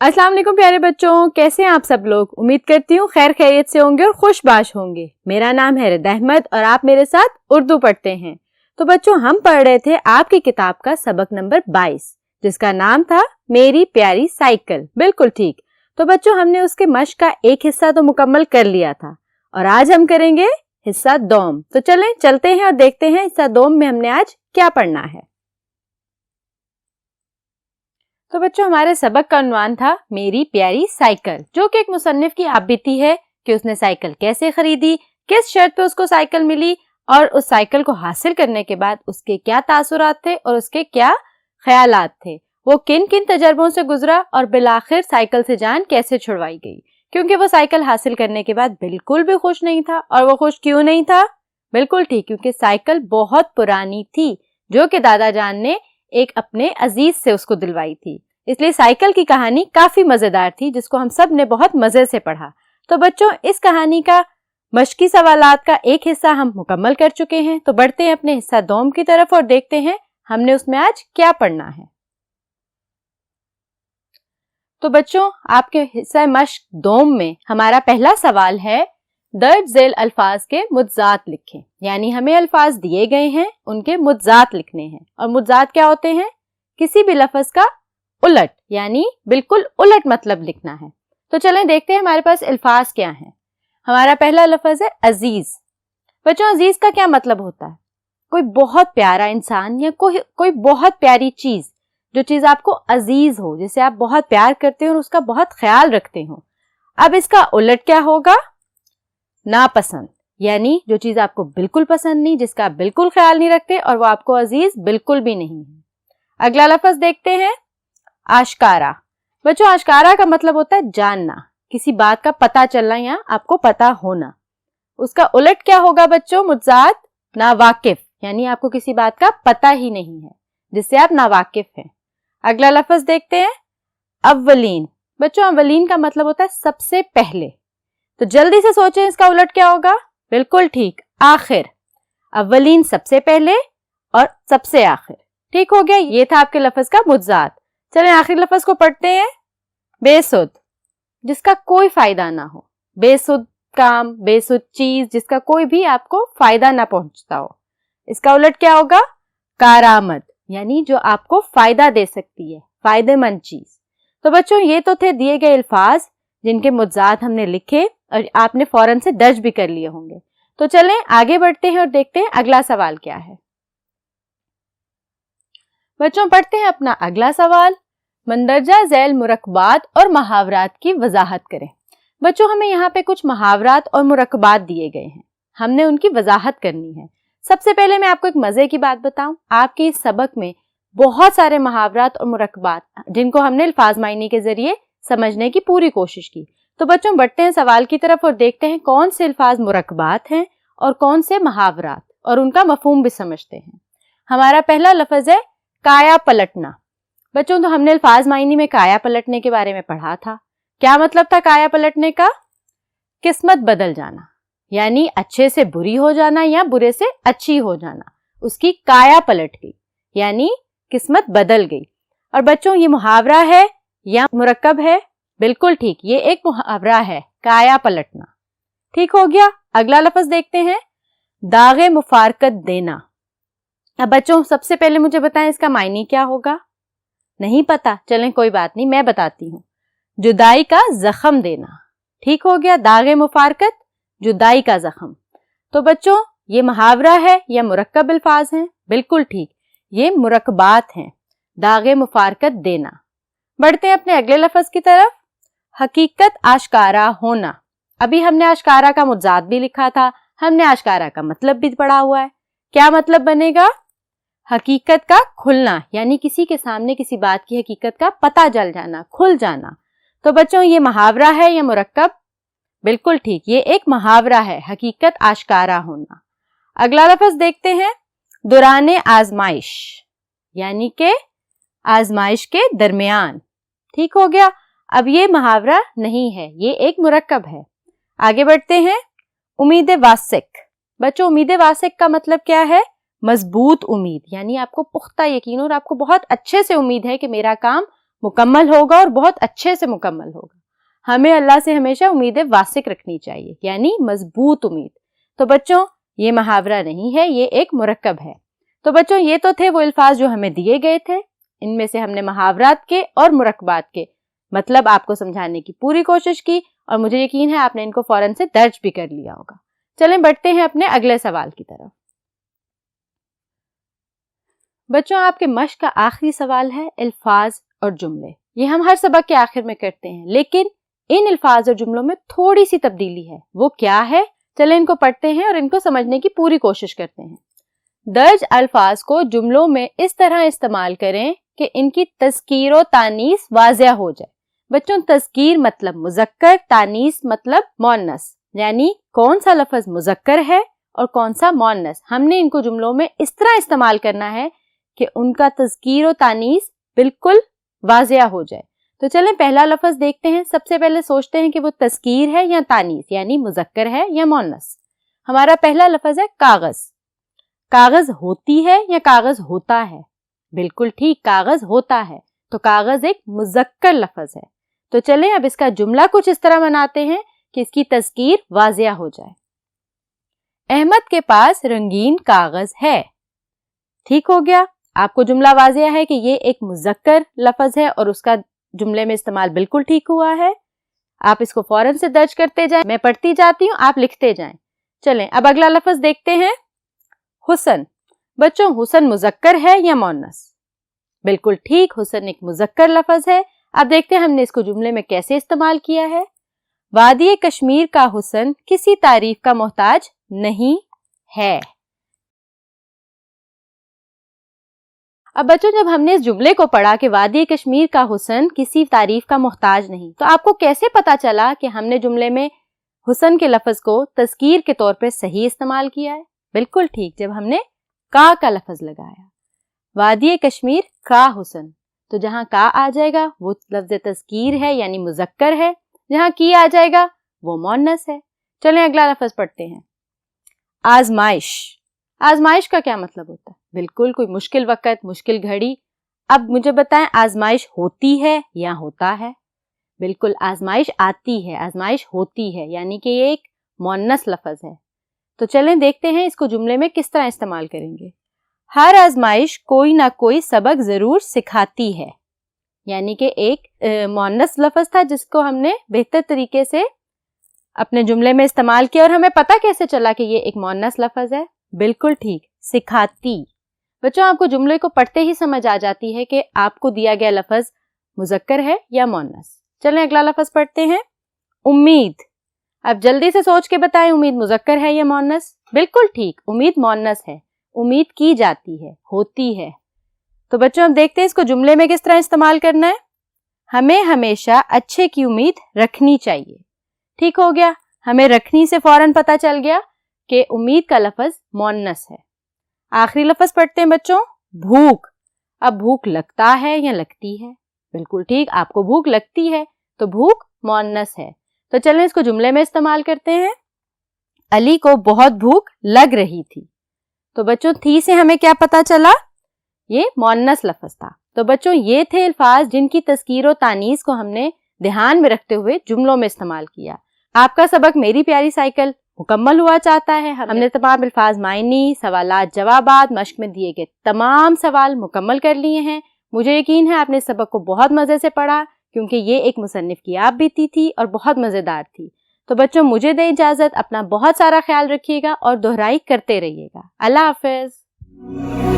अस्सलाम वालेकुम प्यारे बच्चों, कैसे हैं आप सब लोग। उम्मीद करती हूँ खैर खैरियत से होंगे और खुशबाश होंगे। मेरा नाम है रिदा अहमद और आप मेरे साथ उर्दू पढ़ते हैं। तो बच्चों, हम पढ़ रहे थे आपकी किताब का सबक नंबर 22 जिसका नाम था मेरी प्यारी साइकिल। बिल्कुल ठीक। तो बच्चों, हमने उसके मश्क का एक हिस्सा तो मुकम्मल कर लिया था और आज हम करेंगे हिस्सा दोम। तो चलें चलते हैं और देखते हैं हिस्सा दोम में हमने आज क्या पढ़ना है। तो बच्चों, हमारे सबक का उन्वान था मेरी प्यारी साइकिल, जो कि एक मुसन्निफ की आप बीती है कि उसने साइकिल कैसे खरीदी, किस शर्त पे उसको साइकिल मिली और उस साइकिल को हासिल करने के बाद उसके क्या तासुरात थे और उसके क्या ख्यालात थे, वो किन किन तजर्बों से गुजरा और बिलाखिर साइकिल से जान कैसे छुड़वाई गई। क्योंकि वो साइकिल हासिल करने के बाद बिल्कुल भी खुश नहीं था। और वो खुश क्यों नहीं था? बिल्कुल ठीक, क्योंकि साइकिल बहुत पुरानी थी जो कि दादा जान ने एक अपने अजीज से उसको दिलवाई थी। इसलिए साइकिल की कहानी काफी मजेदार थी जिसको हम सब ने बहुत मजे से पढ़ा। तो बच्चों, इस कहानी का मश्की सवालात का एक हिस्सा हम मुकम्मल कर चुके हैं। तो बढ़ते हैं अपने हिस्सा दोम की तरफ और देखते हैं हमने उसमें आज क्या पढ़ना है। तो बच्चों, आपके हिस्सा मश्क दोम में हमारा पहला सवाल है दर्ज झेल अल्फाज के मुज्जात लिखें। यानी हमें अल्फाज दिए गए हैं, उनके मुज्जात लिखने हैं। और मुज्जात क्या होते हैं? किसी भी लफ्ज का उलट, यानी बिल्कुल उलट मतलब लिखना है। तो चलें देखते हैं हमारे पास अल्फाज क्या हैं। हमारा पहला लफ्ज है अजीज। बच्चों, अजीज का क्या मतलब होता है? कोई बहुत प्यारा इंसान या कोई बहुत प्यारी चीज, जो चीज आपको अजीज हो, जिसे आप बहुत प्यार करते हो और उसका बहुत ख्याल रखते हो। अब इसका उलट क्या होगा? नापसंद, यानी जो चीज आपको बिल्कुल पसंद नहीं, जिसका आप बिल्कुल ख्याल नहीं रखते और वो आपको अजीज बिल्कुल भी नहीं है। अगला लफ्ज देखते हैं आशकारा। बच्चों, आशकारा का मतलब होता है जानना, किसी बात का पता चलना या आपको पता होना। उसका उलट क्या होगा बच्चों? मुज्जात नावाकिफ, यानी आपको किसी बात का पता ही नहीं है, जिससे आप नावाकिफ हैं। अगला लफ्ज देखते हैं अव्वलीन। बच्चों, अव्वलीन का मतलब होता है सबसे पहले। तो जल्दी से सोचें इसका उलट क्या होगा? बिल्कुल ठीक, आखिर। अव्वलीन सबसे पहले और सबसे आखिर। ठीक हो गया, ये था आपके लफ्ज का मुज्जात। चलें आखिरी लफ्ज को पढ़ते हैं बेसुध, जिसका कोई फायदा ना हो। बेसुध काम, बेसुध चीज, जिसका कोई भी आपको फायदा ना पहुंचता हो। इसका उलट क्या होगा? कारामद, यानी जो आपको फायदा दे सकती है, फायदेमंद चीज। तो बच्चों, ये तो थे दिए गए अल्फाज जिनके मुज्जात हमने लिखे और आपने फौरन से दर्ज भी कर लिए होंगे। तो चलें आगे बढ़ते हैं और देखते हैं अगला सवाल क्या है। बच्चों, पढ़ते हैं अपना अगला सवाल। मंदरजा झेल मुरक्कबात और मुहावरात की वजाहत करें। बच्चों, हमें यहाँ पे कुछ मुहावरात और मुरक्कबात दिए गए हैं, हमने उनकी वजाहत करनी है। सबसे पहले मैं आपको एक मजे की बात बताऊं, आपके इस सबक में बहुत सारे मुहावरात और मुरक्कबात जिनको हमने अल्फाज मायने के जरिए समझने की पूरी कोशिश की। तो बच्चों, बढ़ते हैं सवाल की तरफ और देखते हैं कौन से अल्फाज मुरक्कबात हैं और कौन से मुहावरात, और उनका मफहूम भी समझते हैं। हमारा पहला लफ्ज है काया पलटना। बच्चों, तो हमने अल्फाज मायने में काया पलटने के बारे में पढ़ा था। क्या मतलब था काया पलटने का? किस्मत बदल जाना, यानी अच्छे से बुरी हो जाना या बुरे से अच्छी हो जाना। उसकी काया पलट गई, यानी किस्मत बदल गई। और बच्चों, ये मुहावरा है या मुरक्कब है? बिल्कुल ठीक, ये एक मुहावरा है, काया पलटना। ठीक हो गया। अगला लफ्ज देखते हैं दागे मुफारकत देना। अब बच्चों, सबसे पहले मुझे बताएं इसका मायने क्या होगा? नहीं पता? चलें कोई बात नहीं, मैं बताती हूँ। जुदाई का जख्म देना। ठीक हो गया, दागे मुफारकत, जुदाई का जख्म। तो बच्चों, ये मुहावरा है या मुरक्कब अल्फाज हैं? बिल्कुल ठीक, ये मुरक्कबात हैं, दागे मुफारकत देना। बढ़ते हैं अपने अगले लफ्ज की तरफ, हकीकत आशकारा होना। अभी हमने आशकारा का मुज्जात भी लिखा था, हमने आशकारा का मतलब भी पढ़ा हुआ है। क्या मतलब बनेगा? हकीकत का खुलना, यानी किसी के सामने किसी बात की हकीकत का पता चल जाना, खुल जाना। तो बच्चों, ये मुहावरा है या मुरक्कब? बिल्कुल ठीक, ये एक मुहावरा है, हकीकत आशकारा होना। अगला लफ्ज देखते हैं दौरान आजमाइश, यानी के आजमाइश के दरमियान। ठीक हो गया। अब ये मुहावरा नहीं है, ये एक मुरक्कब है। आगे बढ़ते हैं उम्मीद वासिक। बच्चों, उम्मीद वासिक का मतलब क्या है? मजबूत उम्मीद, यानी आपको पुख्ता यकीन और आपको बहुत अच्छे से उम्मीद है कि मेरा काम मुकम्मल होगा और बहुत अच्छे से मुकम्मल होगा। हमें अल्लाह से हमेशा उम्मीदें वासिक रखनी चाहिए, यानी मजबूत उम्मीद। तो बच्चों ये मुहावरा नहीं है, ये एक मुरक्कब है। तो बच्चों ये तो थे वो अल्फाज जो हमें दिए गए थे। इनमें से हमने मुहावरात के और मुरक्कबात के मतलब आपको समझाने की पूरी कोशिश की और मुझे यकीन है आपने इनको फौरन से दर्ज भी कर लिया होगा। चलें बढ़ते हैं अपने अगले सवाल की तरफ। बच्चों आपके मश्क का आखिरी सवाल है अल्फाज और जुमले। ये हम हर सबक के आखिर में करते हैं, लेकिन इन अल्फाज और जुमलों में थोड़ी सी तब्दीली है। वो क्या है? चलें इनको पढ़ते हैं और इनको समझने की पूरी कोशिश करते हैं। दर्ज अल्फाज को जुमलों में इस तरह इस्तेमाल करें कि इनकी तज़कीर और तानीस वाज़िह हो जाए। बच्चों तज़कीर मतलब मुज़क्कर, तानीस मतलब मुअन्नस, यानी कौन सा लफ्ज़ मुज़क्कर है और कौन सा मुअन्नस। हमने इनको जुमलों में इस तरह इस्तेमाल करना है कि उनका तज़कीर और तानीस बिल्कुल वाज़िह हो जाए। तो चलें पहला लफ्ज़ देखते हैं। सबसे पहले सोचते हैं कि वो तज़कीर है या तानीस, यानी मुज़क्कर है या मुअन्नस। हमारा पहला लफ्ज़ है कागज़। कागज़ होती है या कागज़ होता है? बिल्कुल ठीक, कागज़ होता है। तो कागज़ एक मुज़क्कर लफ्ज़ है। तो चलें अब इसका जुमला कुछ इस तरह बनाते हैं कि इसकी तज़कीर वाज़िह हो जाए। अहमद के पास रंगीन कागज़ है। ठीक हो गया, आपको जुमला वाज़िह है कि ये एक मुज़क्कर लफ्ज़ है और उसका जुमले में इस्तेमाल बिल्कुल ठीक हुआ है। आप इसको फौरन से दर्ज करते जाएं, मैं पढ़ती जाती हूँ, आप लिखते जाएं। चलें अब अगला लफ्ज़ देखते हैं, हुसन। बच्चों हुसन मुज़क्कर है या मुअन्नस? बिल्कुल ठीक, हुसन एक मुज़क्कर लफ्ज़ है। अब देखते हैं हमने इसको जुमले में कैसे इस्तेमाल किया है। वादी कश्मीर का हुसन किसी तारीफ का मोहताज नहीं है। अब बच्चों जब हमने इस जुमले को पढ़ा कि वादी कश्मीर का हुसन किसी तारीफ का मोहताज नहीं, तो आपको कैसे पता चला कि हमने जुमले में हुसन के लफ्ज़ को तज़कीर के तौर पे सही इस्तेमाल किया है? बिल्कुल ठीक, जब हमने का लफ्ज़ लगाया। वादी कश्मीर का हुसन, तो जहां का आ जाएगा वो लफ्ज़ तज़कीर है यानी मुज़क्कर है, जहां की आ जाएगा वो मुअन्नस है। चलें अगला लफ्ज़ पढ़ते हैं, आजमाइश। आजमाइश का क्या मतलब होता है? बिल्कुल कोई मुश्किल वक़्त, मुश्किल घड़ी। अब मुझे बताएं आजमाइश होती है या होता है? बिल्कुल आजमाइश आती है, आजमाइश होती है, यानी कि ये एक मुअन्नस लफ्ज़ है। तो चलें देखते हैं इसको जुमले में किस तरह इस्तेमाल करेंगे। हर आजमाइश कोई ना कोई सबक जरूर सिखाती है, यानी कि एक मुअन्नस लफ्ज़ था जिसको हमने बेहतर तरीके से अपने जुमले में इस्तेमाल किया। और हमें पता कैसे चला कि ये एक मुअन्नस लफ्ज़ है? बिल्कुल ठीक, सिखाती। बच्चों आपको जुमले को पढ़ते ही समझ आ जाती है कि आपको दिया गया लफ्ज़ मुज़क्कर है या मुअन्नस। चलें अगला लफ्ज़ पढ़ते हैं, उम्मीद। अब जल्दी से सोच के बताएं, उम्मीद मुज़क्कर है या मुअन्नस? बिल्कुल ठीक, उम्मीद मुअन्नस है। उम्मीद की जाती है, होती है। तो बच्चों अब देखते हैं इसको जुमले में किस तरह इस्तेमाल करना है। हमें हमेशा अच्छे की उम्मीद रखनी चाहिए। ठीक हो गया, हमें रखनी से फौरन पता चल गया कि उम्मीद का लफ्ज़ मुअन्नस है। आखिरी लफ्ज़ पढ़ते हैं बच्चों, भूख। अब भूख लगता है या लगती है? बिल्कुल ठीक, आपको भूख लगती है, तो भूख मुअन्नस है। तो चलें इसको जुमले में इस्तेमाल करते हैं, अली को बहुत भूख लग रही थी। तो बच्चों थी से हमें क्या पता चला? ये मुअन्नस लफ्ज़ था। तो बच्चों ये थे अल्फाज जिनकी तज़कीर और तानीस को हमने ध्यान में रखते हुए जुमलों में इस्तेमाल किया। आपका सबक मेरी प्यारी साइकिल मुकम्मल हुआ चाहता है। हमने तमाम अल्फाज मायनी, सवालात, जवाबात, मश्क में दिए गए तमाम सवाल मुकम्मल कर लिए हैं। मुझे यकीन है आपने इस सबक को बहुत मज़े से पढ़ा, क्योंकि ये एक मुसन्निफ की आप बीती थी और बहुत मज़ेदार थी। तो बच्चों मुझे दें इजाज़त, अपना बहुत सारा ख्याल रखिएगा और दोहराई करते रहिएगा। अल्लाह हाफ़िज़।